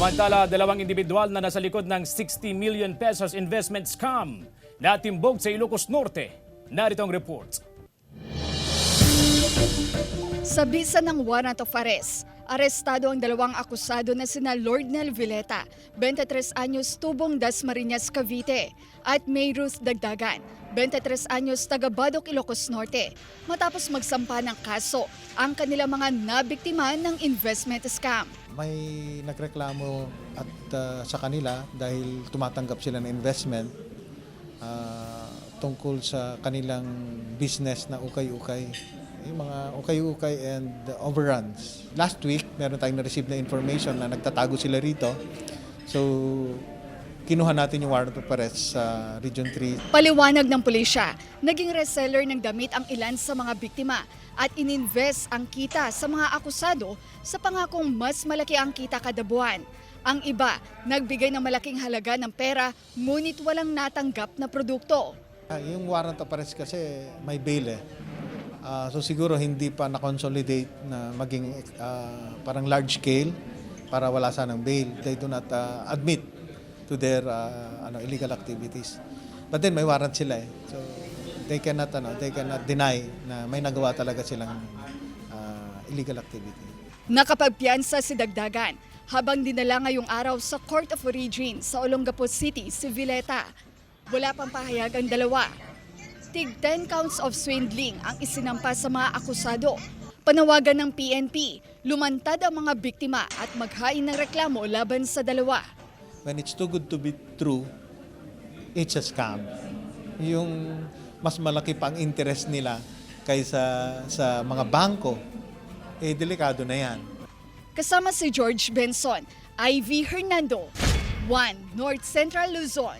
Samantala, dalawang individual na nasa likod ng 60 million pesos investment scam na timbog sa Ilocos Norte. Narito ang report. Sa bisa ng warrant of arrest, arestado ang dalawang akusado na sina Lordnel Villeta, 23 anyos, tubong Dasmariñas, Cavite, at May Ruth Dagdagan, 23 anyos, taga Badok, Ilocos Norte. Matapos magsampa ng kaso, ang kanilang mga nabiktima ng investment scam. May nagreklamo at sa kanila dahil tumatanggap sila ng investment tungkol sa kanilang business na ukay-ukay. Yung mga ukay-ukay and overruns. Last week, meron tayong na-receive na information na nagtatago sila rito. So, kinuha natin yung warrant of arrest sa Region 3. Paliwanag ng pulisya, naging reseller ng damit ang ilan sa mga biktima at ininvest ang kita sa mga akusado sa pangakong mas malaki ang kita kada buwan. Ang iba, nagbigay ng malaking halaga ng pera ngunit walang natanggap na produkto. Yung warrant of arrest kasi may bail eh. So siguro hindi pa na-consolidate na maging parang large scale para wala sanang bail. They do not admit to their illegal activities. But then may warrant sila eh. So they cannot deny na may nagawa talaga silang illegal activity. Nakapagpiyansa si Dagdagan habang dinala ngayong araw sa Court of Origin sa Olongapo City si Villeta. Wala pang pahayag ang dalawa. Tig 10 counts of swindling ang isinampa sa mga akusado. Panawagan ng PNP, lumantad ang mga biktima at maghain ng reklamo laban sa dalawa. When it's too good to be true, it's a scam. Yung mas malaki pang interest nila kaysa sa mga bangko, delikado na yan. Kasama si George Benson, Ivy Hernando, 1 North Central Luzon.